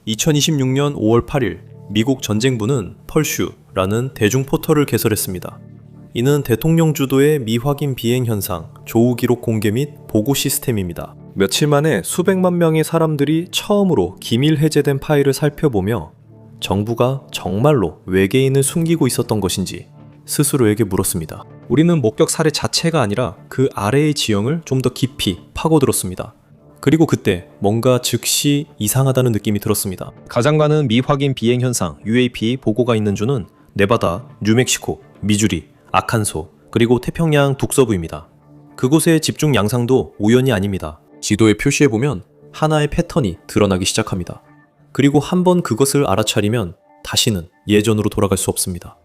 2026년 5월 8일 미국 전쟁부는 펄슈라는 대중 포털을 개설했습니다. 이는 대통령 주도의 미확인 비행 현상, 조우 기록 공개 및 보고 시스템입니다. 며칠 만에 수백만 명의 사람들이 처음으로 기밀 해제된 파일을 살펴보며 정부가 정말로 외계인을 숨기고 있었던 것인지 스스로에게 물었습니다. 우리는 목격 사례 자체가 아니라 그 아래의 지형을 좀 더 깊이 파고들었습니다. 그리고 그때 뭔가 즉시 이상하다는 느낌이 들었습니다. 가장 많은 미확인 비행 현상 UAP 보고가 있는 주는 네바다, 뉴멕시코, 미주리, 아칸소, 그리고 태평양 북서부입니다. 그곳의 집중 양상도 우연이 아닙니다. 지도에 표시해보면 하나의 패턴이 드러나기 시작합니다. 그리고 한번 그것을 알아차리면 다시는 예전으로 돌아갈 수 없습니다.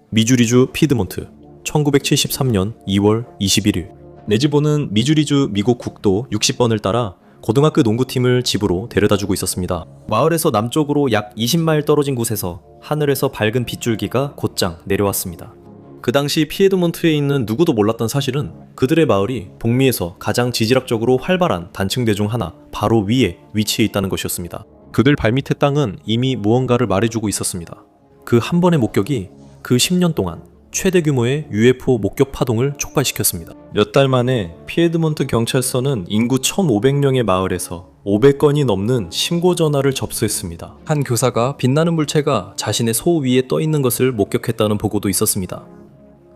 미주리주 피드몬트, 1973년 2월 21일. 내 집보는 미주리주 미국 국도 60번을 따라 고등학교 농구팀을 집으로 데려다주고 있었습니다. 마을에서 남쪽으로 약 20마일 떨어진 곳에서 하늘에서 밝은 빗줄기가 곧장 내려왔습니다. 그 당시 피에드몬트에 있는 누구도 몰랐던 사실은 그들의 마을이 북미에서 가장 지질학적으로 활발한 단층대 중 하나 바로 위에 위치해 있다는 것이었습니다. 그들 발밑의 땅은 이미 무언가를 말해주고 있었습니다. 그 한 번의 목격이 그 10년 동안 최대 규모의 UFO 목격 파동을 촉발시켰습니다. 몇 달 만에 피에드몬트 경찰서는 인구 1,500명의 마을에서 500건이 넘는 신고 전화를 접수했습니다. 한 교사가 빛나는 물체가 자신의 소 위에 떠 있는 것을 목격했다는 보고도 있었습니다.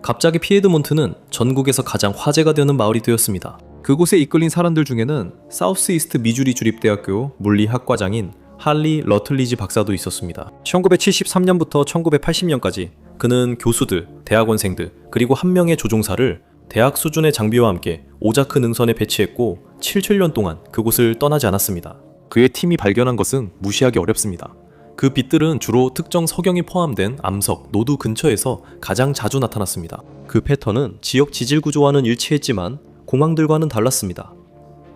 갑자기 피에드몬트는 전국에서 가장 화제가 되는 마을이 되었습니다. 그곳에 이끌린 사람들 중에는 사우스 이스트 미주리 주립대학교 물리학과장인 할리 러틀리지 박사도 있었습니다. 1973년부터 1980년까지 그는 교수들, 대학원생들, 그리고 한 명의 조종사를 대학 수준의 장비와 함께 오자크 능선에 배치했고 7년 동안 그곳을 떠나지 않았습니다. 그의 팀이 발견한 것은 무시하기 어렵습니다. 그 빛들은 주로 특정 석영이 포함된 암석, 노두 근처에서 가장 자주 나타났습니다. 그 패턴은 지역 지질 구조와는 일치했지만 공항들과는 달랐습니다.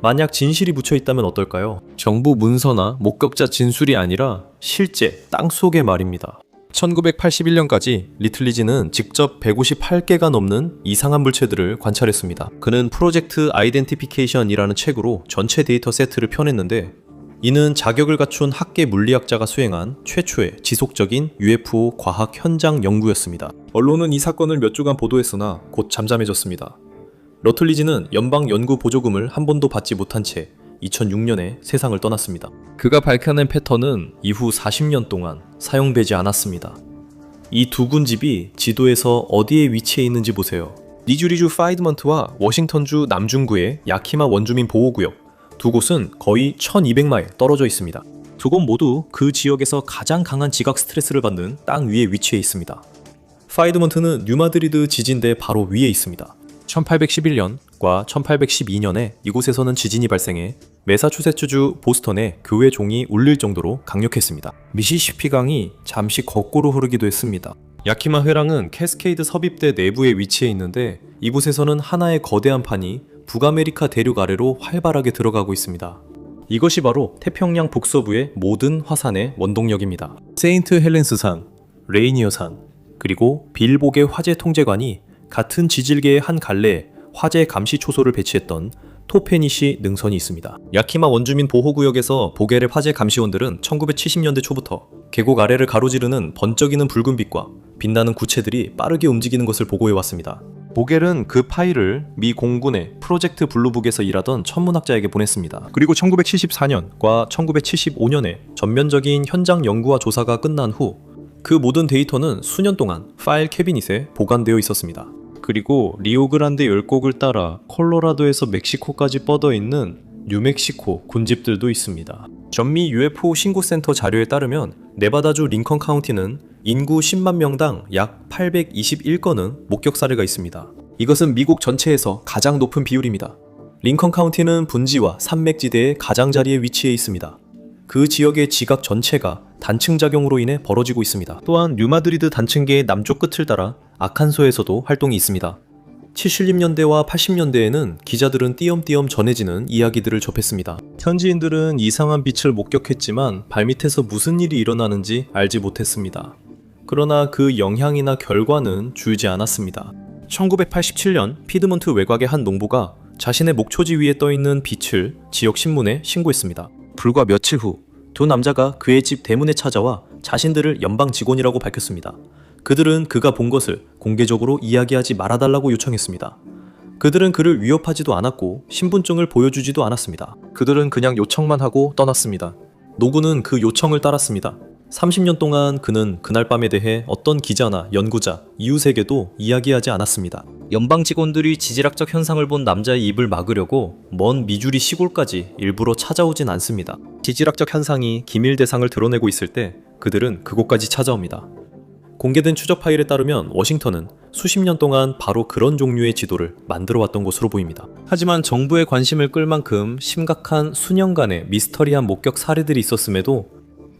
만약 진실이 묻혀있다면 어떨까요? 정부 문서나 목격자 진술이 아니라 실제 땅속의 말입니다. 1981년까지 리틀리지는 직접 158개가 넘는 이상한 물체들을 관찰했습니다. 그는 프로젝트 아이덴티피케이션이라는 책으로 전체 데이터 세트를 펴냈는데 이는 자격을 갖춘 학계 물리학자가 수행한 최초의 지속적인 UFO 과학 현장 연구였습니다. 언론은 이 사건을 몇 주간 보도했으나 곧 잠잠해졌습니다. 러틀리지는 연방 연구 보조금을 한 번도 받지 못한 채 2006년에 세상을 떠났습니다. 그가 밝혀낸 패턴은 이후 40년 동안 사용되지 않았습니다. 이 두 군집이 지도에서 어디에 위치해 있는지 보세요. 미주리주 파이드먼트와 워싱턴주 남중구의 야키마 원주민 보호구역, 두 곳은 거의 1200마일 떨어져 있습니다. 두 곳 모두 그 지역에서 가장 강한 지각 스트레스를 받는 땅 위에 위치해 있습니다. 파이드먼트는 뉴마드리드 지진대 바로 위에 있습니다. 1811년과 1812년에 이곳에서는 지진이 발생해 매사추세츠주 보스턴의 교회 종이 울릴 정도로 강력했습니다. 미시시피 강이 잠시 거꾸로 흐르기도 했습니다. 야키마 회랑은 캐스케이드 섭입대 내부에 위치해 있는데 이곳에서는 하나의 거대한 판이 북아메리카 대륙 아래로 활발하게 들어가고 있습니다. 이것이 바로 태평양 북서부의 모든 화산의 원동력입니다. 세인트 헬렌스산, 레이니어산, 그리고 빌복의 화재 통제관이 같은 지질계의 한 갈래에 화재 감시 초소를 배치했던 토페니시 능선이 있습니다. 야키마 원주민 보호구역에서 보겔의 화재 감시원들은 1970년대 초부터 계곡 아래를 가로지르는 번쩍이는 붉은빛과 빛나는 구체들이 빠르게 움직이는 것을 보고해왔습니다. 보겔은 그 파일을 미 공군의 프로젝트 블루북에서 일하던 천문학자에게 보냈습니다. 그리고 1974년과 1975년에 전면적인 현장 연구와 조사가 끝난 후 그 모든 데이터는 수년 동안 파일 캐비닛에 보관되어 있었습니다. 그리고 리오그란데 열곡을 따라 콜로라도에서 멕시코까지 뻗어있는 뉴멕시코 군집들도 있습니다. 전미 UFO 신고센터 자료에 따르면 네바다주 링컨 카운티는 인구 10만 명당 약 821건의 목격 사례가 있습니다. 이것은 미국 전체에서 가장 높은 비율입니다. 링컨 카운티는 분지와 산맥지대의 가장자리에 위치해 있습니다. 그 지역의 지각 전체가 단층작용으로 인해 벌어지고 있습니다. 또한 뉴마드리드 단층계의 남쪽 끝을 따라 아칸소에서도 활동이 있습니다. 70년대와 80년대에는 기자들은 띄엄띄엄 전해지는 이야기들을 접했습니다. 현지인들은 이상한 빛을 목격했지만 발밑에서 무슨 일이 일어나는지 알지 못했습니다. 그러나 그 영향이나 결과는 줄지 않았습니다. 1987년 피드몬트 외곽의 한 농부가 자신의 목초지 위에 떠있는 빛을 지역 신문에 신고했습니다. 불과 며칠 후 두 남자가 그의 집 대문에 찾아와 자신들을 연방 직원이라고 밝혔습니다. 그들은 그가 본 것을 공개적으로 이야기하지 말아달라고 요청했습니다. 그들은 그를 위협하지도 않았고 신분증을 보여주지도 않았습니다. 그들은 그냥 요청만 하고 떠났습니다. 노구는 그 요청을 따랐습니다. 30년 동안 그는 그날 밤에 대해 어떤 기자나 연구자, 이웃에게도 이야기하지 않았습니다. 연방 직원들이 지질학적 현상을 본 남자의 입을 막으려고 먼 미주리 시골까지 일부러 찾아오진 않습니다. 지질학적 현상이 기밀 대상을 드러내고 있을 때 그들은 그곳까지 찾아옵니다. 공개된 추적 파일에 따르면 워싱턴은 수십 년 동안 바로 그런 종류의 지도를 만들어 왔던 것으로 보입니다. 하지만 정부의 관심을 끌 만큼 심각한 수년간의 미스터리한 목격 사례들이 있었음에도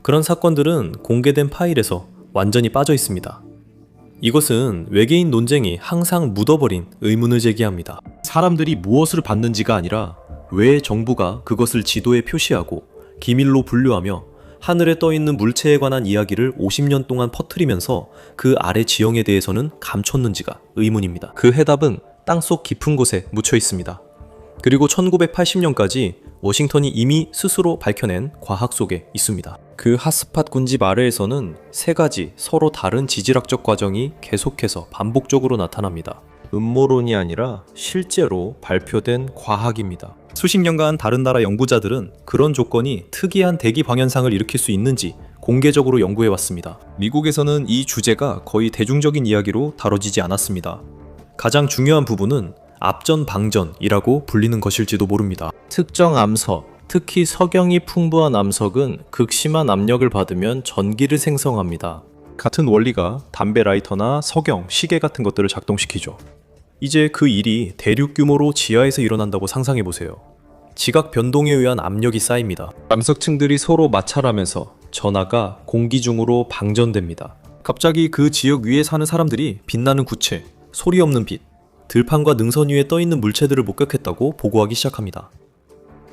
그런 사건들은 공개된 파일에서 완전히 빠져 있습니다. 이것은 외계인 논쟁이 항상 묻어버린 의문을 제기합니다. 사람들이 무엇을 봤는지가 아니라 왜 정부가 그것을 지도에 표시하고 기밀로 분류하며 하늘에 떠있는 물체에 관한 이야기를 50년 동안 퍼뜨리면서 그 아래 지형에 대해서는 감췄는지가 의문입니다. 그 해답은 땅속 깊은 곳에 묻혀 있습니다. 그리고 1980년까지 워싱턴이 이미 스스로 밝혀낸 과학 속에 있습니다. 그 핫스팟 군집 아래에서는 세 가지 서로 다른 지질학적 과정이 계속해서 반복적으로 나타납니다. 음모론이 아니라 실제로 발표된 과학입니다. 수십 년간 다른 나라 연구자들은 그런 조건이 특이한 대기 방현상을 일으킬 수 있는지 공개적으로 연구해왔습니다. 미국에서는 이 주제가 거의 대중적인 이야기로 다뤄지지 않았습니다. 가장 중요한 부분은 압전방전이라고 불리는 것일지도 모릅니다. 특정 암석, 특히 석영이 풍부한 암석은 극심한 압력을 받으면 전기를 생성합니다. 같은 원리가 담배 라이터나 석영, 시계 같은 것들을 작동시키죠. 이제 그 일이 대륙 규모로 지하에서 일어난다고 상상해보세요. 지각 변동에 의한 압력이 쌓입니다. 암석층들이 서로 마찰하면서 전하가 공기 중으로 방전됩니다. 갑자기 그 지역 위에 사는 사람들이 빛나는 구체, 소리 없는 빛, 들판과 능선 위에 떠있는 물체들을 목격했다고 보고하기 시작합니다.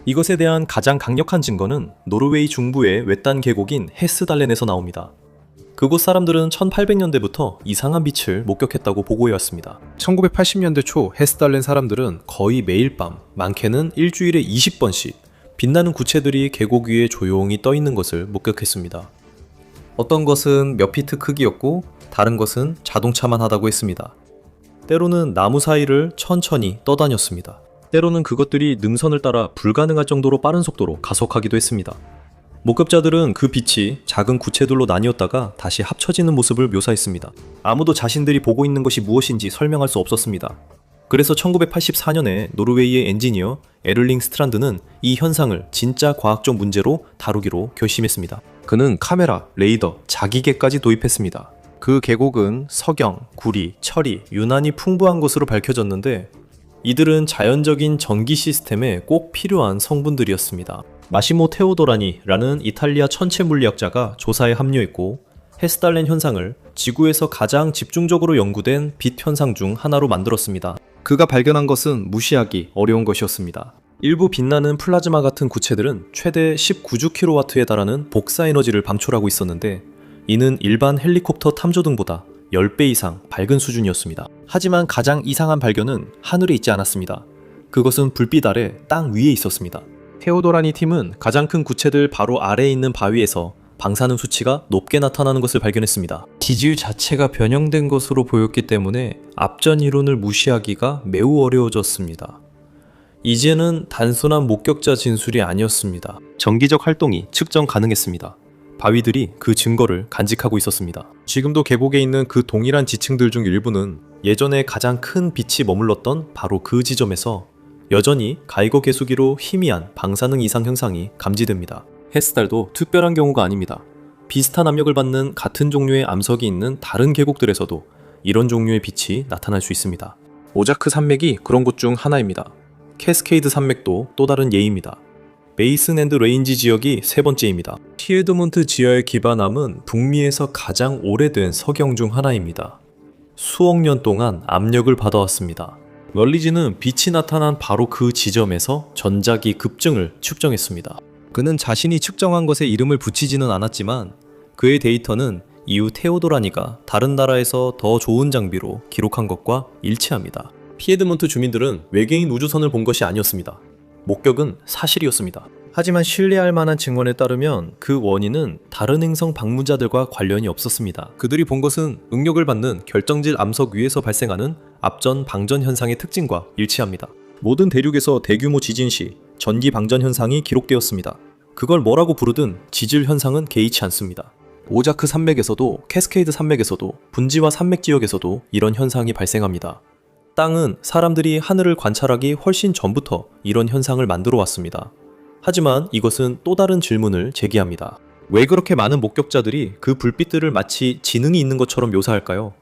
이것에 대한 가장 강력한 증거는 노르웨이 중부의 외딴 계곡인 헤스달렌에서 나옵니다. 그곳 사람들은 1800년대부터 이상한 빛을 목격했다고 보고해왔습니다. 1980년대 초 헤스달렌 사람들은 거의 매일 밤, 많게는 일주일에 20번씩 빛나는 구체들이 계곡 위에 조용히 떠있는 것을 목격했습니다. 어떤 것은 몇 피트 크기였고 다른 것은 자동차만 하다고 했습니다. 때로는 나무 사이를 천천히 떠다녔습니다. 때로는 그것들이 능선을 따라 불가능할 정도로 빠른 속도로 가속하기도 했습니다. 목격자들은 그 빛이 작은 구체들로 나뉘었다가 다시 합쳐지는 모습을 묘사했습니다. 아무도 자신들이 보고 있는 것이 무엇인지 설명할 수 없었습니다. 그래서 1984년에 노르웨이의 엔지니어 에를링 스트란드는 이 현상을 진짜 과학적 문제로 다루기로 결심했습니다. 그는 카메라, 레이더, 자기계까지 도입했습니다. 그 계곡은 석영, 구리, 철이 유난히 풍부한 것으로 밝혀졌는데 이들은 자연적인 전기 시스템에 꼭 필요한 성분들이었습니다. 마시모 테오도라니라는 이탈리아 천체 물리학자가 조사에 합류했고 헤스달렌 현상을 지구에서 가장 집중적으로 연구된 빛 현상 중 하나로 만들었습니다. 그가 발견한 것은 무시하기 어려운 것이었습니다. 일부 빛나는 플라즈마 같은 구체들은 최대 19주 kW에 달하는 복사 에너지를 방출하고 있었는데 이는 일반 헬리콥터 탐조등보다 10배 이상 밝은 수준이었습니다. 하지만 가장 이상한 발견은 하늘에 있지 않았습니다. 그것은 불빛 아래 땅 위에 있었습니다. 테오도라니 팀은 가장 큰 구체들 바로 아래에 있는 바위에서 방사능 수치가 높게 나타나는 것을 발견했습니다. 지질 자체가 변형된 것으로 보였기 때문에 앞전 이론을 무시하기가 매우 어려워졌습니다. 이제는 단순한 목격자 진술이 아니었습니다. 전기적 활동이 측정 가능했습니다. 바위들이 그 증거를 간직하고 있었습니다. 지금도 계곡에 있는 그 동일한 지층들 중 일부는 예전에 가장 큰 빛이 머물렀던 바로 그 지점에서 여전히 가이거 계수기로 희미한 방사능 이상 현상이 감지됩니다. 헤스달도 특별한 경우가 아닙니다. 비슷한 압력을 받는 같은 종류의 암석이 있는 다른 계곡들에서도 이런 종류의 빛이 나타날 수 있습니다. 오자크 산맥이 그런 곳 중 하나입니다. 캐스케이드 산맥도 또 다른 예입니다. 베이슨앤드 레인지 지역이 세 번째입니다. 피에드몬트 지하의 기반암은 북미에서 가장 오래된 석영 중 하나입니다. 수억 년 동안 압력을 받아왔습니다. 멀리지는 빛이 나타난 바로 그 지점에서 전자기 급증을 측정했습니다. 그는 자신이 측정한 것에 이름을 붙이지는 않았지만 그의 데이터는 이후 테오도라니가 다른 나라에서 더 좋은 장비로 기록한 것과 일치합니다. 피에드몬트 주민들은 외계인 우주선을 본 것이 아니었습니다. 목격은 사실이었습니다. 하지만 신뢰할 만한 증언에 따르면 그 원인은 다른 행성 방문자들과 관련이 없었습니다. 그들이 본 것은 응력을 받는 결정질 암석 위에서 발생하는 앞전 방전 현상의 특징과 일치합니다. 모든 대륙에서 대규모 지진 시 전기 방전 현상이 기록되었습니다. 그걸 뭐라고 부르든 지질 현상은 개의치 않습니다. 오자크 산맥에서도 캐스케이드 산맥에서도 분지와 산맥 지역에서도 이런 현상이 발생합니다. 땅은 사람들이 하늘을 관찰하기 훨씬 전부터 이런 현상을 만들어 왔습니다. 하지만 이것은 또 다른 질문을 제기합니다. 왜 그렇게 많은 목격자들이 그 불빛들을 마치 지능이 있는 것처럼 묘사할까요?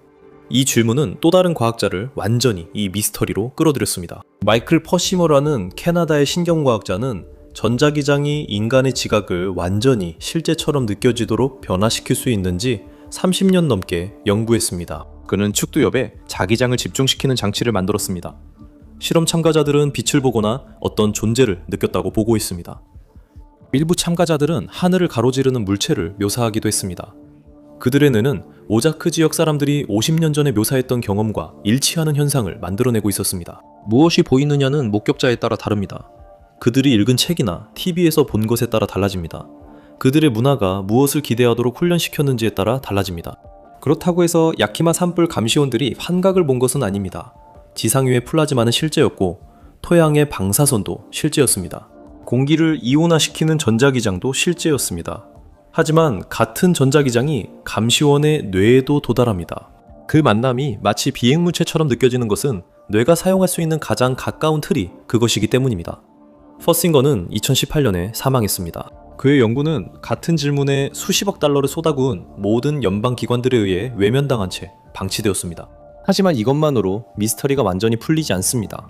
이 질문은 또 다른 과학자를 완전히 이 미스터리로 끌어들였습니다. 마이클 퍼시머라는 캐나다의 신경과학자는 전자기장이 인간의 지각을 완전히 실제처럼 느껴지도록 변화시킬 수 있는지 30년 넘게 연구했습니다. 그는 축두엽에 자기장을 집중시키는 장치를 만들었습니다. 실험 참가자들은 빛을 보거나 어떤 존재를 느꼈다고 보고 있습니다. 일부 참가자들은 하늘을 가로지르는 물체를 묘사하기도 했습니다. 그들의 뇌는 오자크 지역 사람들이 50년 전에 묘사했던 경험과 일치하는 현상을 만들어내고 있었습니다. 무엇이 보이느냐는 목격자에 따라 다릅니다. 그들이 읽은 책이나 TV에서 본 것에 따라 달라집니다. 그들의 문화가 무엇을 기대하도록 훈련시켰는지에 따라 달라집니다. 그렇다고 해서 야키마 산불 감시원들이 환각을 본 것은 아닙니다. 지상 위의 플라즈마는 실제였고 토양의 방사선도 실제였습니다. 공기를 이온화시키는 전자기장도 실제였습니다. 하지만 같은 전자기장이 감시원의 뇌에도 도달합니다. 그 만남이 마치 비행물체처럼 느껴지는 것은 뇌가 사용할 수 있는 가장 가까운 틀이 그것이기 때문입니다. 퍼싱거는 2018년에 사망했습니다. 그의 연구는 같은 질문에 수십억 달러를 쏟아부은 모든 연방기관들에 의해 외면당한 채 방치되었습니다. 하지만 이것만으로 미스터리가 완전히 풀리지 않습니다.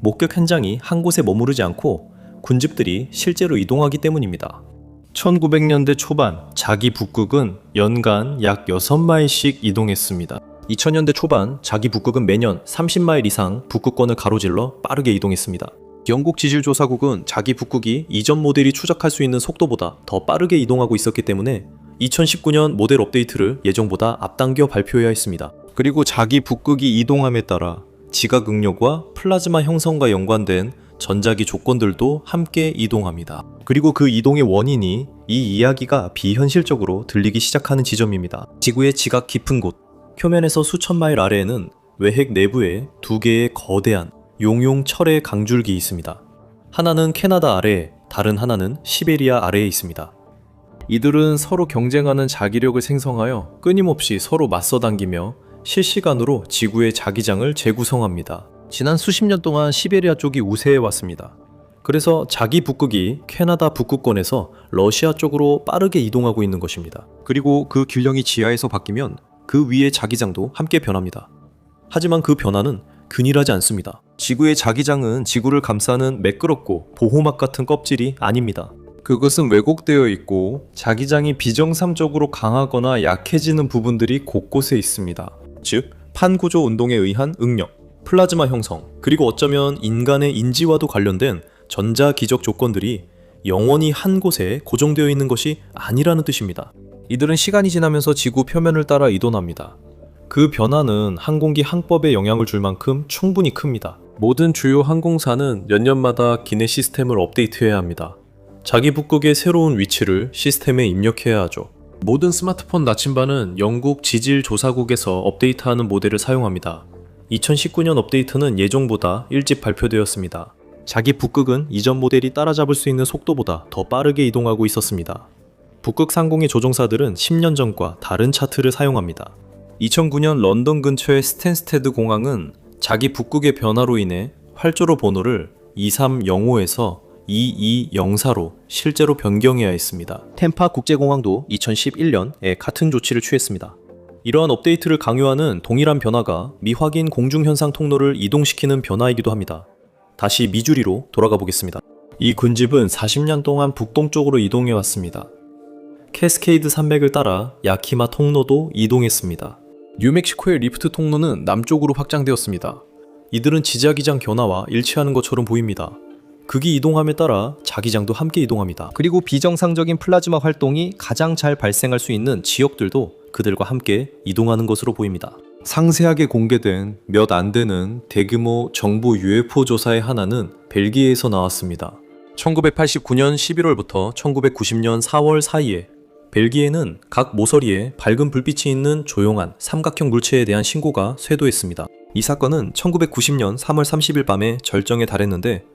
목격 현장이 한 곳에 머무르지 않고 군집들이 실제로 이동하기 때문입니다. 1900년대 초반 자기 북극은 연간 약 6마일씩 이동했습니다. 2000년대 초반 자기 북극은 매년 30마일 이상 북극권을 가로질러 빠르게 이동했습니다. 영국 지질조사국은 자기 북극이 이전 모델이 추적할 수 있는 속도보다 더 빠르게 이동하고 있었기 때문에 2019년 모델 업데이트를 예정보다 앞당겨 발표해야 했습니다. 그리고 자기 북극이 이동함에 따라 지각 응력과 플라즈마 형성과 연관된 전자기 조건들도 함께 이동합니다. 그리고 그 이동의 원인이 이 이야기가 비현실적으로 들리기 시작하는 지점입니다. 지구의 지각 깊은 곳, 표면에서 수천 마일 아래에는 외핵 내부에 두 개의 거대한 용용 철의 강줄기 있습니다. 하나는 캐나다 아래에, 다른 하나는 시베리아 아래에 있습니다. 이들은 서로 경쟁하는 자기력을 생성하여 끊임없이 서로 맞서당기며 실시간으로 지구의 자기장을 재구성합니다. 지난 수십 년 동안 시베리아 쪽이 우세해 왔습니다. 그래서 자기 북극이 캐나다 북극권에서 러시아 쪽으로 빠르게 이동하고 있는 것입니다. 그리고 그 균형이 지하에서 바뀌면 그 위의 자기장도 함께 변합니다. 하지만 그 변화는 균일하지 않습니다. 지구의 자기장은 지구를 감싸는 매끄럽고 보호막 같은 껍질이 아닙니다. 그것은 왜곡되어 있고 자기장이 비정상적으로 강하거나 약해지는 부분들이 곳곳에 있습니다. 즉, 판구조 운동에 의한 응력, 플라즈마 형성, 그리고 어쩌면 인간의 인지와도 관련된 전자 기적 조건들이 영원히 한 곳에 고정되어 있는 것이 아니라는 뜻입니다. 이들은 시간이 지나면서 지구 표면을 따라 이동합니다. 그 변화는 항공기 항법에 영향을 줄 만큼 충분히 큽니다. 모든 주요 항공사는 몇 년마다 기내 시스템을 업데이트해야 합니다. 자기 북극의 새로운 위치를 시스템에 입력해야 하죠. 모든 스마트폰 나침반은 영국 지질조사국에서 업데이트하는 모델을 사용합니다. 2019년 업데이트는 예정보다 일찍 발표되었습니다. 자기 북극은 이전 모델이 따라잡을 수 있는 속도보다 더 빠르게 이동하고 있었습니다. 북극 상공의 조종사들은 10년 전과 다른 차트를 사용합니다. 2009년 런던 근처의 스탠스테드 공항은 자기 북극의 변화로 인해 활주로 번호를 2305에서 2204로 실제로 변경해야 했습니다. 템파 국제공항도 2011년에 같은 조치를 취했습니다. 이러한 업데이트를 강요하는 동일한 변화가 미확인 공중현상 통로를 이동시키는 변화이기도 합니다. 다시 미주리로 돌아가 보겠습니다. 이 군집은 40년 동안 북동쪽으로 이동해 왔습니다. 캐스케이드 산맥을 따라 야키마 통로도 이동했습니다. 뉴멕시코의 리프트 통로는 남쪽으로 확장되었습니다. 이들은 지자기장 변화와 일치하는 것처럼 보입니다. 극이 이동함에 따라 자기장도 함께 이동합니다. 그리고 비정상적인 플라즈마 활동이 가장 잘 발생할 수 있는 지역들도 그들과 함께 이동하는 것으로 보입니다. 상세하게 공개된 몇 안 되는 대규모 정부 UFO 조사의 하나는 벨기에에서 나왔습니다. 1989년 11월부터 1990년 4월 사이에 벨기에는 각 모서리에 밝은 불빛이 있는 조용한 삼각형 물체에 대한 신고가 쇄도했습니다. 이 사건은 1990년 3월 30일 밤에 절정에 달했는데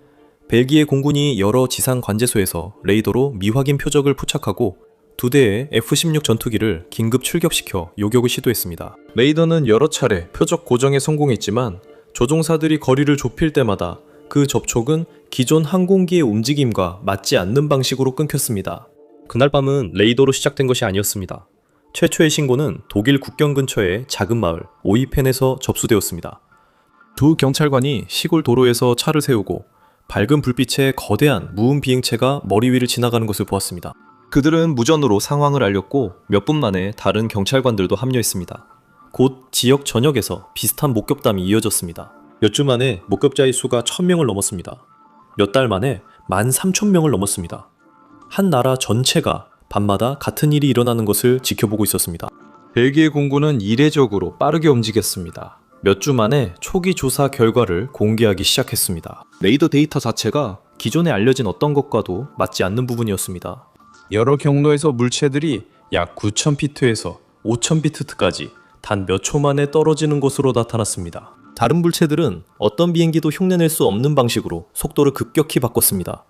벨기에 공군이 여러 지상 관제소에서 레이더로 미확인 표적을 포착하고 2대의 F-16 전투기를 긴급 출격시켜 요격을 시도했습니다. 레이더는 여러 차례 표적 고정에 성공했지만 조종사들이 거리를 좁힐 때마다 그 접촉은 기존 항공기의 움직임과 맞지 않는 방식으로 끊겼습니다. 그날 밤은 레이더로 시작된 것이 아니었습니다. 최초의 신고는 독일 국경 근처의 작은 마을 오이펜에서 접수되었습니다. 두 경찰관이 시골 도로에서 차를 세우고 밝은 불빛에 거대한 무음 비행체가 머리 위를 지나가는 것을 보았습니다. 그들은 무전으로 상황을 알렸고 몇 분 만에 다른 경찰관들도 합류했습니다. 곧 지역 전역에서 비슷한 목격담이 이어졌습니다. 몇 주 만에 목격자의 수가 1000명을 넘었습니다. 몇 달 만에 13,000명을 넘었습니다. 한 나라 전체가 밤마다 같은 일이 일어나는 것을 지켜보고 있었습니다. 벨기에 공군은 이례적으로 빠르게 움직였습니다. 몇 주 만에 초기 조사 결과를 공개하기 시작했습니다. 레이더 데이터 자체가 기존에 알려진 어떤 것과도 맞지 않는 부분이었습니다. 여러 경로에서 물체들이 약 9,000피트에서 5,000피트까지 단 몇 초 만에 떨어지는 것으로 나타났습니다. 다른 물체들은 어떤 비행기도 흉내낼 수 없는 방식으로 속도를 급격히 바꿨습니다.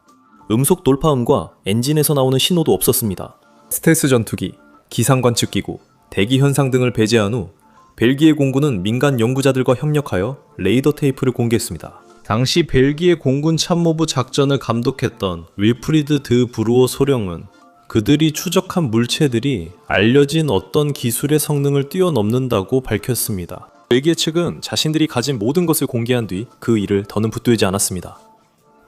음속 돌파음과 엔진에서 나오는 신호도 없었습니다. 스텔스 전투기, 기상 관측기구, 대기 현상 등을 배제한 후 벨기에 공군은 민간 연구자들과 협력하여 레이더 테이프를 공개했습니다. 당시 벨기에 공군 참모부 작전을 감독했던 윌프리드 드 브루어 소령은 그들이 추적한 물체들이 알려진 어떤 기술의 성능을 뛰어넘는다고 밝혔습니다. 벨기에 측은 자신들이 가진 모든 것을 공개한 뒤 그 일을 더는 붙들지 않았습니다.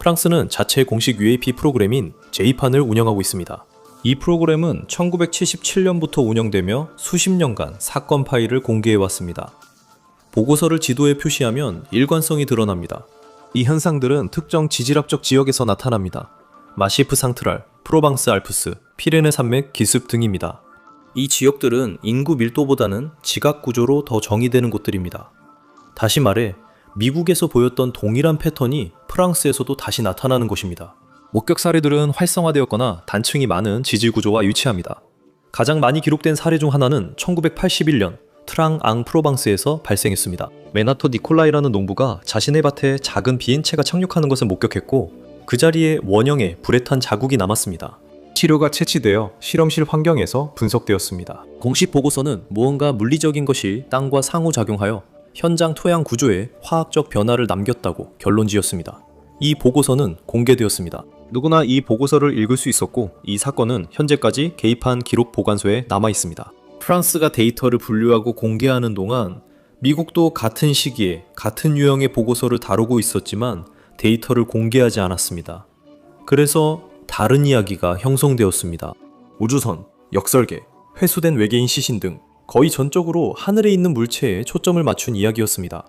프랑스는 자체 공식 UAP 프로그램인 J판을 운영하고 있습니다. 이 프로그램은 1977년부터 운영되며 수십 년간 사건 파일을 공개해왔습니다. 보고서를 지도에 표시하면 일관성이 드러납니다. 이 현상들은 특정 지질학적 지역에서 나타납니다. 마시프 상트랄, 프로방스 알프스, 피레네 산맥 기슭 등입니다. 이 지역들은 인구 밀도보다는 지각 구조로 더 정의되는 곳들입니다. 다시 말해 미국에서 보였던 동일한 패턴이 프랑스에서도 다시 나타나는 것입니다. 목격 사례들은 활성화되었거나 단층이 많은 지질 구조와 일치합니다. 가장 많이 기록된 사례 중 하나는 1981년 트랑 앙 프로방스에서 발생했습니다. 메나토 니콜라이라는 농부가 자신의 밭에 작은 비행체가 착륙하는 것을 목격했고 그 자리에 원형의 불에 탄 자국이 남았습니다. 치료가 채취되어 실험실 환경에서 분석되었습니다. 공식 보고서는 무언가 물리적인 것이 땅과 상호작용하여 현장 토양 구조에 화학적 변화를 남겼다고 결론지었습니다. 이 보고서는 공개되었습니다. 누구나 이 보고서를 읽을 수 있었고 이 사건은 현재까지 개입한 기록 보관소에 남아 있습니다. 프랑스가 데이터를 분류하고 공개하는 동안 미국도 같은 시기에 같은 유형의 보고서를 다루고 있었지만 데이터를 공개하지 않았습니다. 그래서 다른 이야기가 형성되었습니다. 우주선, 역설계, 회수된 외계인 시신 등 거의 전적으로 하늘에 있는 물체에 초점을 맞춘 이야기였습니다.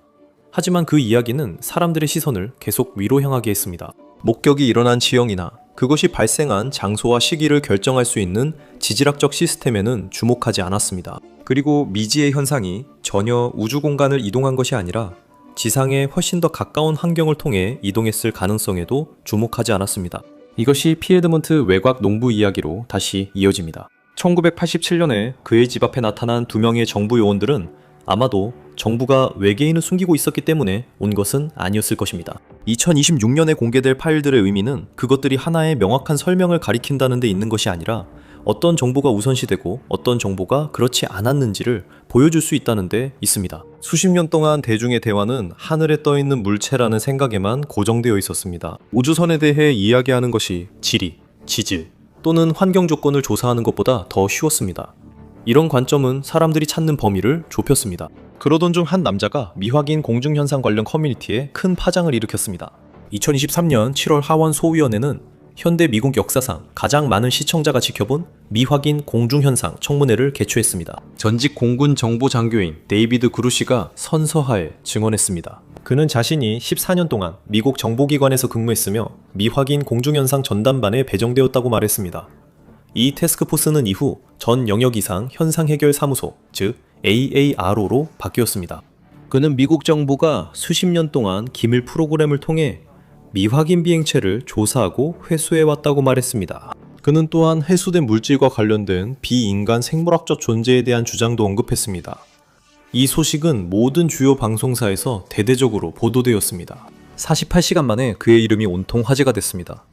하지만 그 이야기는 사람들의 시선을 계속 위로 향하게 했습니다. 목격이 일어난 지형이나 그것이 발생한 장소와 시기를 결정할 수 있는 지질학적 시스템에는 주목하지 않았습니다. 그리고 미지의 현상이 전혀 우주 공간을 이동한 것이 아니라 지상에 훨씬 더 가까운 환경을 통해 이동했을 가능성에도 주목하지 않았습니다. 이것이 피에드먼트 외곽 농부 이야기로 다시 이어집니다. 1987년에 그의 집 앞에 나타난 두 명의 정부 요원들은 아마도 정부가 외계인을 숨기고 있었기 때문에 온 것은 아니었을 것입니다. 2026년에 공개될 파일들의 의미는 그것들이 하나의 명확한 설명을 가리킨다는 데 있는 것이 아니라 어떤 정보가 우선시되고 어떤 정보가 그렇지 않았는지를 보여줄 수 있다는 데 있습니다. 수십 년 동안 대중의 대화는 하늘에 떠있는 물체라는 생각에만 고정되어 있었습니다. 우주선에 대해 이야기하는 것이 지리, 지질 또는 환경 조건을 조사하는 것보다 더 쉬웠습니다. 이런 관점은 사람들이 찾는 범위를 좁혔습니다. 그러던 중 한 남자가 미확인 공중현상 관련 커뮤니티에 큰 파장을 일으켰습니다. 2023년 7월 하원 소위원회는 현대 미국 역사상 가장 많은 시청자가 지켜본 미확인 공중현상 청문회를 개최했습니다. 전직 공군 정보 장교인 데이비드 그루시가 선서하에 증언했습니다. 그는 자신이 14년 동안 미국 정보기관에서 근무했으며 미확인 공중현상 전담반에 배정되었다고 말했습니다. 이 태스크포스는 이후 전 영역 이상 현상해결사무소, 즉 AARO로 바뀌었습니다. 그는 미국 정부가 수십 년 동안 기밀 프로그램을 통해 미확인 비행체를 조사하고 회수해 왔다고 말했습니다. 그는 또한 해수된 물질과 관련된 비인간 생물학적 존재에 대한 주장도 언급했습니다. 이 소식은 모든 주요 방송사에서 대대적으로 보도되었습니다. 48시간 만에 그의 이름이 온통 화제가 됐습니다.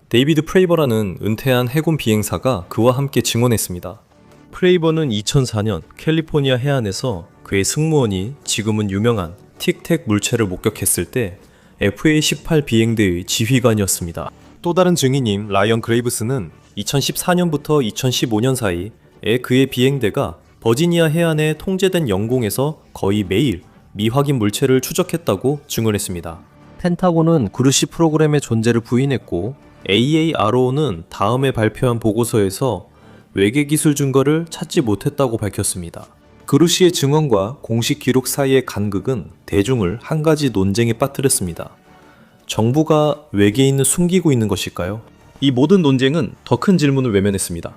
데이비드 프레이버라는 은퇴한 해군 비행사가 그와 함께 증언했습니다. 프레이버는 2004년 캘리포니아 해안에서 그의 승무원이 지금은 유명한 틱택 물체를 목격했을 때 FA-18 비행대의 지휘관이었습니다. 또 다른 증인인 라이언 그레이브스는 2014년부터 2015년 사이에 그의 비행대가 버지니아 해안에 통제된 영공에서 거의 매일 미확인 물체를 추적했다고 증언했습니다. 펜타곤은 구르시 프로그램의 존재를 부인했고 AARO는 다음에 발표한 보고서에서 외계 기술 증거를 찾지 못했다고 밝혔습니다. 그루시의 증언과 공식 기록 사이의 간극은 대중을 한 가지 논쟁에 빠뜨렸습니다. 정부가 외계인을 숨기고 있는 것일까요? 이 모든 논쟁은 더 큰 질문을 외면했습니다.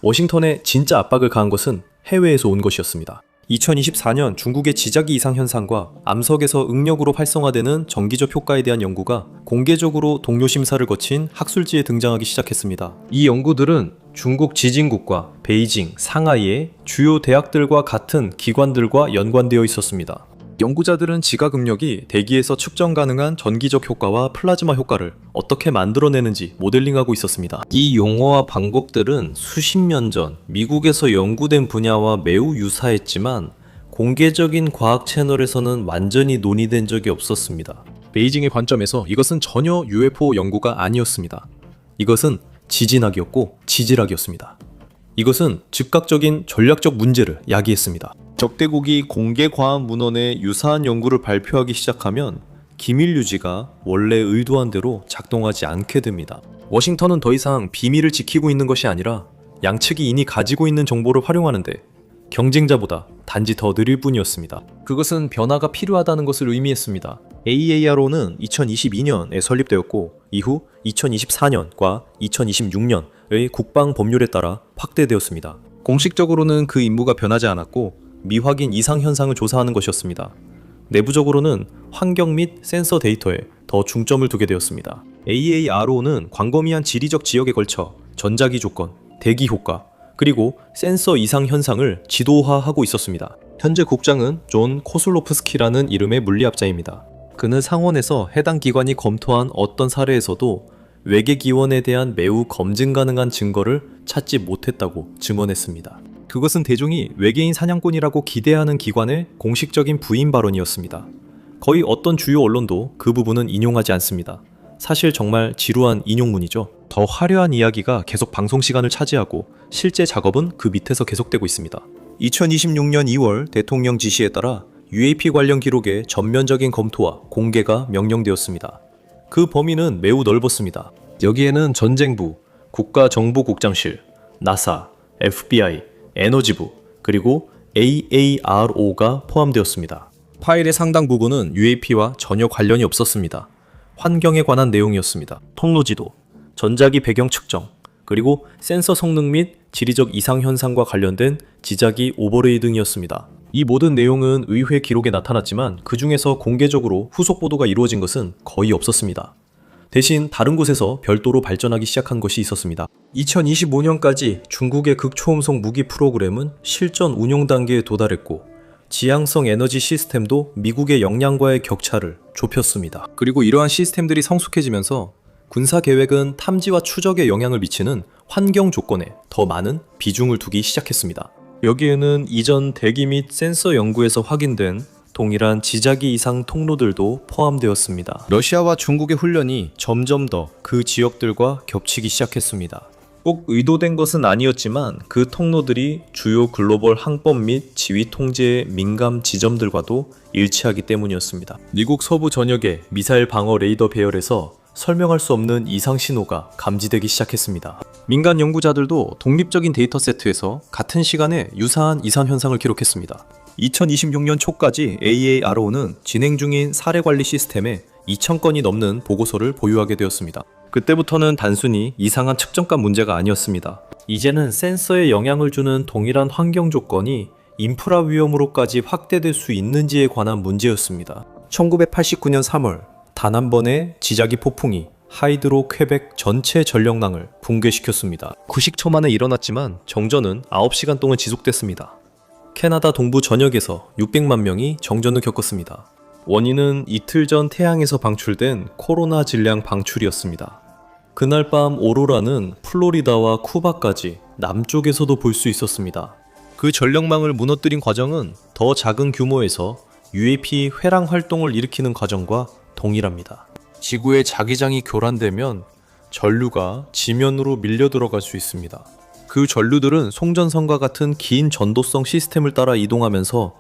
워싱턴에 진짜 압박을 가한 것은 해외에서 온 것이었습니다. 2024년 중국의 지자기 이상 현상과 암석에서 응력으로 활성화되는 정기적 효과에 대한 연구가 공개적으로 동료 심사를 거친 학술지에 등장하기 시작했습니다. 이 연구들은 중국 지진국과 베이징, 상하이의 주요 대학들과 같은 기관들과 연관되어 있었습니다. 연구자들은 지각 응력이 대기에서 측정 가능한 전기적 효과와 플라즈마 효과를 어떻게 만들어내는지 모델링하고 있었습니다. 이 용어와 방법들은 수십 년 전 미국에서 연구된 분야와 매우 유사했지만 공개적인 과학 채널에서는 완전히 논의된 적이 없었습니다. 베이징의 관점에서 이것은 전혀 UFO 연구가 아니었습니다. 이것은 지진학이었고 지질학이었습니다. 이것은 즉각적인 전략적 문제를 야기했습니다. 적대국이 공개 과학 문헌에 유사한 연구를 발표하기 시작하면 기밀 유지가 원래 의도한 대로 작동하지 않게 됩니다. 워싱턴은 더 이상 비밀을 지키고 있는 것이 아니라 양측이 이미 가지고 있는 정보를 활용하는데 경쟁자보다 단지 더 느릴 뿐이었습니다. 그것은 변화가 필요하다는 것을 의미했습니다. AARO는 2022년에 설립되었고 이후 2024년과 2026년의 국방 법률에 따라 확대되었습니다. 공식적으로는 그 임무가 변하지 않았고 미확인 이상 현상을 조사하는 것이었습니다. 내부적으로는 환경 및 센서 데이터에 더 중점을 두게 되었습니다. AARO는 광범위한 지리적 지역에 걸쳐 전자기 조건, 대기 효과, 그리고 센서 이상 현상을 지도화하고 있었습니다. 현재 국장은 존 코슬로프스키라는 이름의 물리학자입니다. 그는 상원에서 해당 기관이 검토한 어떤 사례에서도 외계 기원에 대한 매우 검증 가능한 증거를 찾지 못했다고 증언했습니다. 그것은 대중이 외계인 사냥꾼이라고 기대하는 기관의 공식적인 부인 발언이었습니다. 거의 어떤 주요 언론도 그 부분은 인용하지 않습니다. 사실 정말 지루한 인용문이죠. 더 화려한 이야기가 계속 방송 시간을 차지하고 실제 작업은 그 밑에서 계속되고 있습니다. 2026년 2월 대통령 지시에 따라 UAP 관련 기록의 전면적인 검토와 공개가 명령되었습니다. 그 범위는 매우 넓었습니다. 여기에는 전쟁부, 국가정보국장실, 나사, FBI, 에너지부, 그리고 AARO가 포함되었습니다. 파일의 상당 부분은 UAP와 전혀 관련이 없었습니다. 환경에 관한 내용이었습니다. 통로지도, 전자기 배경 측정, 그리고 센서 성능 및 지리적 이상 현상과 관련된 지자기 오버레이 등이었습니다. 이 모든 내용은 의회 기록에 나타났지만 그 중에서 공개적으로 후속 보도가 이루어진 것은 거의 없었습니다. 대신 다른 곳에서 별도로 발전하기 시작한 것이 있었습니다. 2025년까지 중국의 극초음속 무기 프로그램은 실전 운용 단계에 도달했고 지향성 에너지 시스템도 미국의 역량과의 격차를 좁혔습니다. 그리고 이러한 시스템들이 성숙해지면서 군사 계획은 탐지와 추적에 영향을 미치는 환경 조건에 더 많은 비중을 두기 시작했습니다. 여기에는 이전 대기 및 센서 연구에서 확인된 동일한 지자기 이상 통로들도 포함되었습니다. 러시아와 중국의 훈련이 점점 더 그 지역들과 겹치기 시작했습니다. 꼭 의도된 것은 아니었지만 그 통로들이 주요 글로벌 항법 및 지휘 통제의 민감 지점들과도 일치하기 때문이었습니다. 미국 서부 전역의 미사일 방어 레이더 배열에서 설명할 수 없는 이상 신호가 감지되기 시작했습니다. 민간 연구자들도 독립적인 데이터 세트에서 같은 시간에 유사한 이상 현상을 기록했습니다. 2026년 초까지 AARO는 진행 중인 사례 관리 시스템에 2,000건이 넘는 보고서를 보유하게 되었습니다. 그때부터는 단순히 이상한 측정값 문제가 아니었습니다. 이제는 센서에 영향을 주는 동일한 환경 조건이 인프라 위험으로까지 확대될 수 있는지에 관한 문제였습니다. 1989년 3월 단 한 번의 지자기 폭풍이 하이드로 퀘벡 전체 전력망을 붕괴시켰습니다. 90초 만에 일어났지만 정전은 9시간 동안 지속됐습니다. 캐나다 동부 전역에서 600만 명이 정전을 겪었습니다. 원인은 이틀 전 태양에서 방출된 코로나 질량 방출이었습니다. 그날 밤 오로라는 플로리다와 쿠바까지 남쪽에서도 볼 수 있었습니다. 그 전력망을 무너뜨린 과정은 더 작은 규모에서 UAP 회랑 활동을 일으키는 과정과 동일합니다. 지구의 자기장이 교란되면 전류가 지면으로 밀려 들어갈 수 있습니다. 그 전류들은 송전선과 같은 긴 전도성 시스템을 따라 이동하면서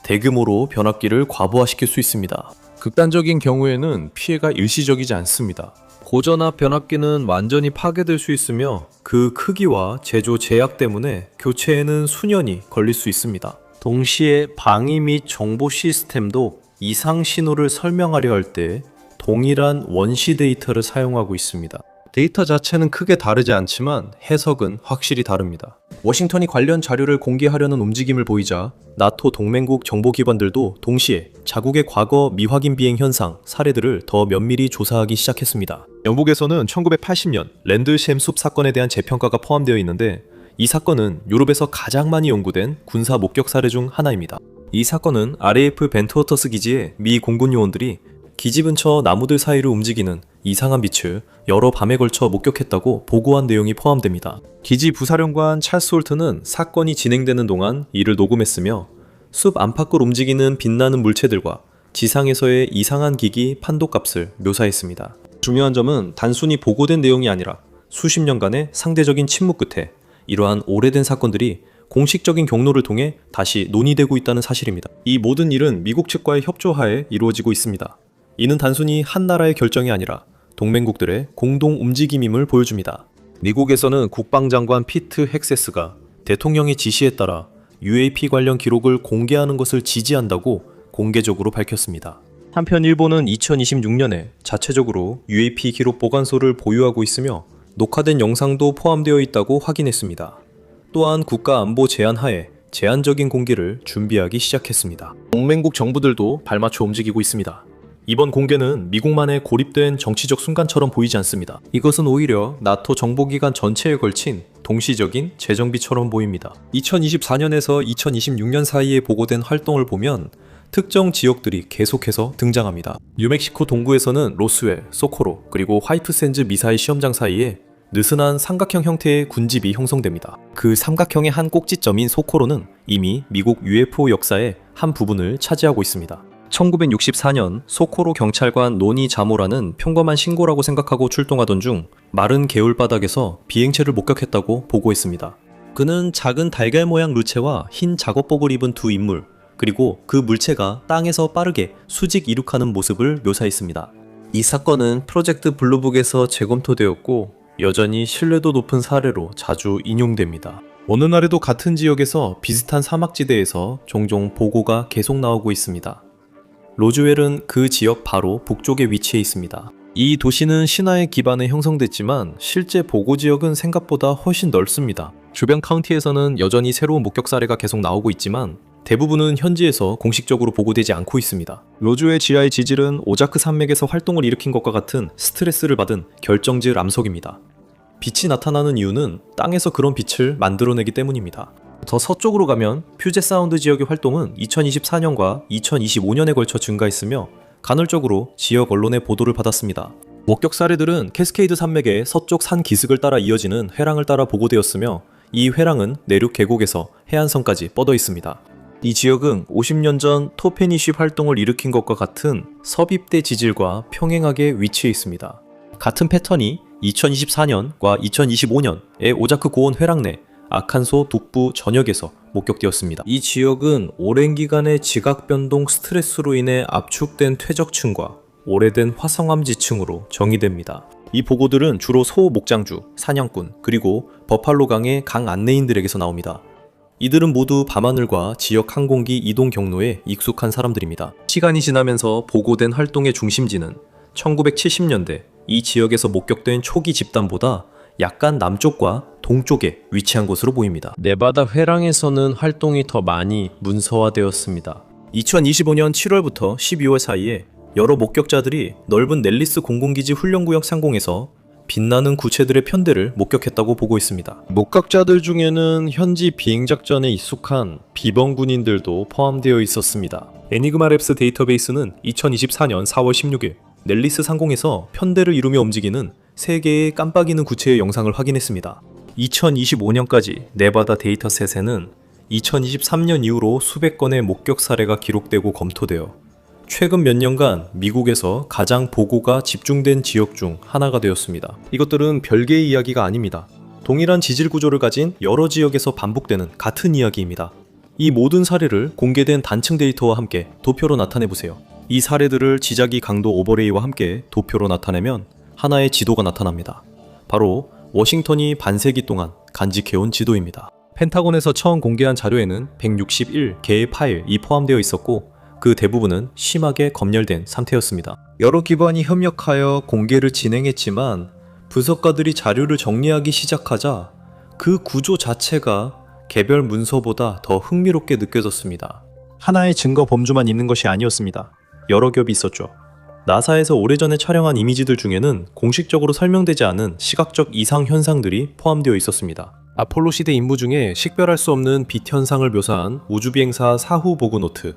대규모로 변압기를 과부하시킬 수 있습니다. 극단적인 경우에는 피해가 일시적이지 않습니다. 고전압 변압기는 완전히 파괴될 수 있으며 그 크기와 제조 제약 때문에 교체에는 수년이 걸릴 수 있습니다. 동시에 방위 및 정보 시스템도 이상 신호를 설명하려 할 때 동일한 원시 데이터를 사용하고 있습니다. 데이터 자체는 크게 다르지 않지만 해석은 확실히 다릅니다. 워싱턴이 관련 자료를 공개하려는 움직임을 보이자 나토 동맹국 정보기관들도 동시에 자국의 과거 미확인 비행 현상 사례들을 더 면밀히 조사하기 시작했습니다. 영국에서는 1980년 랜드샘 숲 사건에 대한 재평가가 포함되어 있는데 이 사건은 유럽에서 가장 많이 연구된 군사 목격 사례 중 하나입니다. 이 사건은 RAF 벤트워터스 기지의 미 공군 요원들이 기지 근처 나무들 사이를 움직이는 이상한 빛을 여러 밤에 걸쳐 목격했다고 보고한 내용이 포함됩니다. 기지 부사령관 찰스 홀트는 사건이 진행되는 동안 이를 녹음했으며 숲 안팎을 움직이는 빛나는 물체들과 지상에서의 이상한 기기 판도값을 묘사했습니다. 중요한 점은 단순히 보고된 내용이 아니라 수십 년간의 상대적인 침묵 끝에 이러한 오래된 사건들이 공식적인 경로를 통해 다시 논의되고 있다는 사실입니다. 이 모든 일은 미국 측과의 협조하에 이루어지고 있습니다. 이는 단순히 한 나라의 결정이 아니라 동맹국들의 공동 움직임임을 보여줍니다. 미국에서는 국방장관 피트 헥세스가 대통령의 지시에 따라 UAP 관련 기록을 공개하는 것을 지지한다고 공개적으로 밝혔습니다. 한편 일본은 2026년에 자체적으로 UAP 기록 보관소를 보유하고 있으며 녹화된 영상도 포함되어 있다고 확인했습니다. 또한 국가안보 제한 하에 제한적인 공개를 준비하기 시작했습니다. 동맹국 정부들도 발맞춰 움직이고 있습니다. 이번 공개는 미국만의 고립된 정치적 순간처럼 보이지 않습니다. 이것은 오히려 나토 정보기관 전체에 걸친 동시적인 재정비처럼 보입니다. 2024년에서 2026년 사이에 보고된 활동을 보면 특정 지역들이 계속해서 등장합니다. 뉴멕시코 동부에서는 로스웰, 소코로, 그리고 화이트샌즈 미사일 시험장 사이에 느슨한 삼각형 형태의 군집이 형성됩니다. 그 삼각형의 한 꼭지점인 소코로는 이미 미국 UFO 역사의 한 부분을 차지하고 있습니다. 1964년 소코로 경찰관 노니 자모라는 평범한 신고라고 생각하고 출동하던 중 마른 개울바닥에서 비행체를 목격했다고 보고했습니다. 그는 작은 달걀 모양 루체와 흰 작업복을 입은 두 인물, 그리고 그 물체가 땅에서 빠르게 수직 이륙하는 모습을 묘사했습니다. 이 사건은 프로젝트 블루북에서 재검토되었고 여전히 신뢰도 높은 사례로 자주 인용됩니다. 어느 날에도 같은 지역에서 비슷한 사막지대에서 종종 보고가 계속 나오고 있습니다. 로즈웰은 그 지역 바로 북쪽에 위치해 있습니다. 이 도시는 신화에 기반해 형성됐지만 실제 보고 지역은 생각보다 훨씬 넓습니다. 주변 카운티에서는 여전히 새로운 목격 사례가 계속 나오고 있지만 대부분은 현지에서 공식적으로 보고되지 않고 있습니다. 로즈웰 지하의 지질은 오자크 산맥에서 활동을 일으킨 것과 같은 스트레스를 받은 결정질 암석입니다. 빛이 나타나는 이유는 땅에서 그런 빛을 만들어내기 때문입니다. 더 서쪽으로 가면 퓨젯 사운드 지역의 활동은 2024년과 2025년에 걸쳐 증가했으며 간헐적으로 지역 언론의 보도를 받았습니다. 목격 사례들은 캐스케이드 산맥의 서쪽 산 기슭을 따라 이어지는 회랑을 따라 보고되었으며 이 회랑은 내륙 계곡에서 해안선까지 뻗어 있습니다. 이 지역은 50년 전 토페니쉬 활동을 일으킨 것과 같은 서립대 지질과 평행하게 위치해 있습니다. 같은 패턴이 2024년과 2025년의 오자크 고온 회랑 내 아칸소 북부 전역에서 목격되었습니다. 이 지역은 오랜 기간의 지각 변동 스트레스로 인해 압축된 퇴적층과 오래된 화성암 지층으로 정의됩니다. 이 보고들은 주로 소목장주, 사냥꾼, 그리고 버팔로강의 강 안내인들에게서 나옵니다. 이들은 모두 밤하늘과 지역 항공기 이동 경로에 익숙한 사람들입니다. 시간이 지나면서 보고된 활동의 중심지는 1970년대 이 지역에서 목격된 초기 집단보다 약간 남쪽과 동쪽에 위치한 것으로 보입니다. 네바다 회랑에서는 활동이 더 많이 문서화되었습니다. 2025년 7월부터 12월 사이에 여러 목격자들이 넓은 넬리스 공군기지 훈련구역 상공에서 빛나는 구체들의 편대를 목격했다고 보고 있습니다. 목격자들 중에는 현지 비행작전에 익숙한 비번 군인들도 포함되어 있었습니다. 애니그마 랩스 데이터베이스는 2024년 4월 16일 넬리스 상공에서 편대를 이루며 움직이는 3개의 깜빡이는 구체의 영상을 확인했습니다. 2025년까지 네바다 데이터셋에는 2023년 이후로 수백 건의 목격 사례가 기록되고 검토되어 최근 몇 년간 미국에서 가장 보고가 집중된 지역 중 하나가 되었습니다. 이것들은 별개의 이야기가 아닙니다. 동일한 지질 구조를 가진 여러 지역에서 반복되는 같은 이야기입니다. 이 모든 사례를 공개된 단층 데이터와 함께 도표로 나타내보세요. 이 사례들을 지자기 강도 오버레이와 함께 도표로 나타내면 하나의 지도가 나타납니다. 바로 워싱턴이 반세기 동안 간직해온 지도입니다. 펜타곤에서 처음 공개한 자료에는 161개의 파일이 포함되어 있었고 그 대부분은 심하게 검열된 상태였습니다. 여러 기관이 협력하여 공개를 진행했지만 분석가들이 자료를 정리하기 시작하자 그 구조 자체가 개별 문서보다 더 흥미롭게 느껴졌습니다. 하나의 증거 범주만 있는 것이 아니었습니다. 여러 겹이 있었죠. 나사에서 오래전에 촬영한 이미지들 중에는 공식적으로 설명되지 않은 시각적 이상 현상들이 포함되어 있었습니다. 아폴로 시대 임무 중에 식별할 수 없는 빛 현상을 묘사한 우주비행사 사후 보고 노트,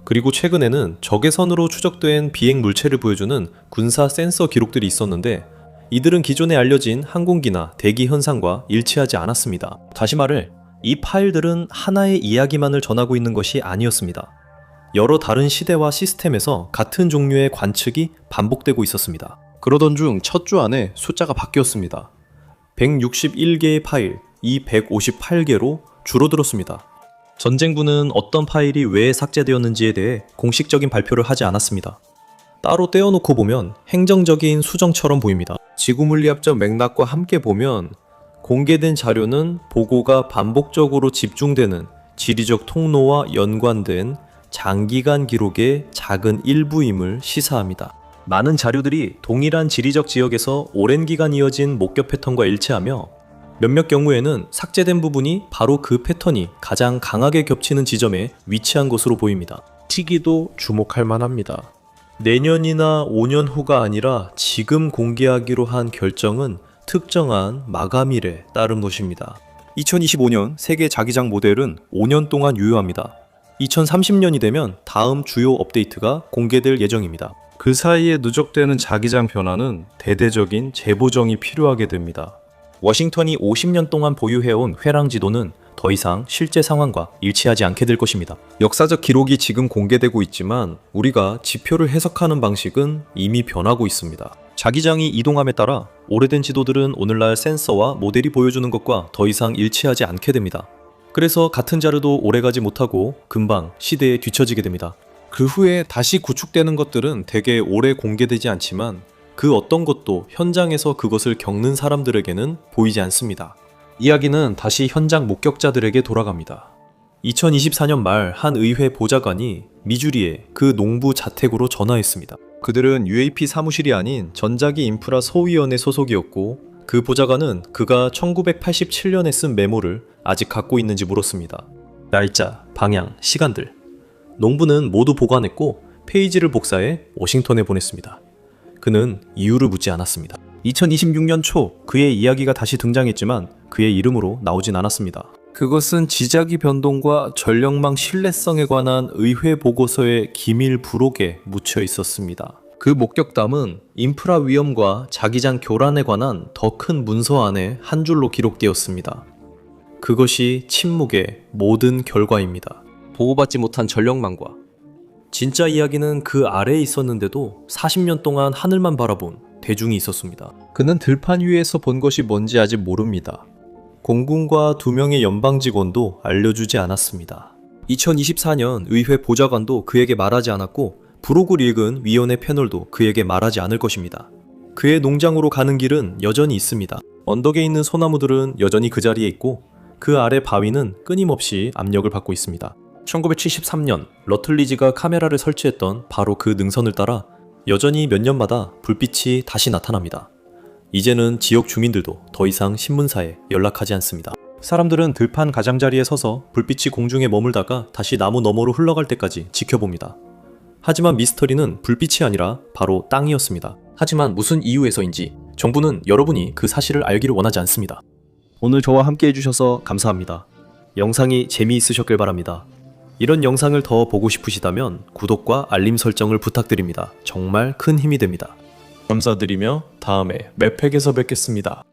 그리고 최근에는 적외선으로 추적된 비행 물체를 보여주는 군사 센서 기록들이 있었는데 이들은 기존에 알려진 항공기나 대기 현상과 일치하지 않았습니다. 다시 말해 이 파일들은 하나의 이야기만을 전하고 있는 것이 아니었습니다. 여러 다른 시대와 시스템에서 같은 종류의 관측이 반복되고 있었습니다. 그러던 중 첫 주 안에 숫자가 바뀌었습니다. 161개의 파일, 이 158개로 줄어들었습니다. 전쟁부는 어떤 파일이 왜 삭제되었는지에 대해 공식적인 발표를 하지 않았습니다. 따로 떼어놓고 보면 행정적인 수정처럼 보입니다. 지구물리학적 맥락과 함께 보면 공개된 자료는 보고가 반복적으로 집중되는 지리적 통로와 연관된 장기간 기록의 작은 일부임을 시사합니다. 많은 자료들이 동일한 지리적 지역에서 오랜 기간 이어진 목격 패턴과 일치하며 몇몇 경우에는 삭제된 부분이 바로 그 패턴이 가장 강하게 겹치는 지점에 위치한 것으로 보입니다. 시기도 주목할 만합니다. 내년이나 5년 후가 아니라 지금 공개하기로 한 결정은 특정한 마감일에 따른 것입니다. 2025년 세계 자기장 모델은 5년 동안 유효합니다. 2030년이 되면 다음 주요 업데이트가 공개될 예정입니다. 그 사이에 누적되는 자기장 변화는 대대적인 재보정이 필요하게 됩니다. 워싱턴이 50년 동안 보유해온 회랑 지도는 더 이상 실제 상황과 일치하지 않게 될 것입니다. 역사적 기록이 지금 공개되고 있지만 우리가 지표를 해석하는 방식은 이미 변하고 있습니다. 자기장이 이동함에 따라 오래된 지도들은 오늘날 센서와 모델이 보여주는 것과 더 이상 일치하지 않게 됩니다. 그래서 같은 자료도 오래가지 못하고 금방 시대에 뒤처지게 됩니다. 그 후에 다시 구축되는 것들은 대개 오래 공개되지 않지만 그 어떤 것도 현장에서 그것을 겪는 사람들에게는 보이지 않습니다. 이야기는 다시 현장 목격자들에게 돌아갑니다. 2024년 말 한 의회 보좌관이 미주리의 그 농부 자택으로 전화했습니다. 그들은 UAP 사무실이 아닌 전자기 인프라 소위원회 소속이었고 그 보좌관은 그가 1987년에 쓴 메모를 아직 갖고 있는지 물었습니다. 날짜, 방향, 시간들. 농부는 모두 보관했고 페이지를 복사해 워싱턴에 보냈습니다. 그는 이유를 묻지 않았습니다. 2026년 초 그의 이야기가 다시 등장했지만 그의 이름으로 나오진 않았습니다. 그것은 지자기 변동과 전력망 신뢰성에 관한 의회 보고서의 기밀 부록에 묻혀 있었습니다. 그 목격담은 인프라 위험과 자기장 교란에 관한 더 큰 문서 안에 한 줄로 기록되었습니다. 그것이 침묵의 모든 결과입니다. 보호받지 못한 전력망과 진짜 이야기는 그 아래에 있었는데도 40년 동안 하늘만 바라본 대중이 있었습니다. 그는 들판 위에서 본 것이 뭔지 아직 모릅니다. 공군과 2명의 연방 직원도 알려주지 않았습니다. 2024년 의회 보좌관도 그에게 말하지 않았고 부록을 읽은 위원회 패널도 그에게 말하지 않을 것입니다. 그의 농장으로 가는 길은 여전히 있습니다. 언덕에 있는 소나무들은 여전히 그 자리에 있고 그 아래 바위는 끊임없이 압력을 받고 있습니다. 1973년 러틀리지가 카메라를 설치했던 바로 그 능선을 따라 여전히 몇 년마다 불빛이 다시 나타납니다. 이제는 지역 주민들도 더 이상 신문사에 연락하지 않습니다. 사람들은 들판 가장자리에 서서 불빛이 공중에 머물다가 다시 나무 너머로 흘러갈 때까지 지켜봅니다. 하지만 미스터리는 불빛이 아니라 바로 땅이었습니다. 하지만 무슨 이유에서인지 정부는 여러분이 그 사실을 알기를 원하지 않습니다. 오늘 저와 함께 해주셔서 감사합니다. 영상이 재미있으셨길 바랍니다. 이런 영상을 더 보고 싶으시다면 구독과 알림 설정을 부탁드립니다. 정말 큰 힘이 됩니다. 감사드리며 다음에 맵팩에서 뵙겠습니다.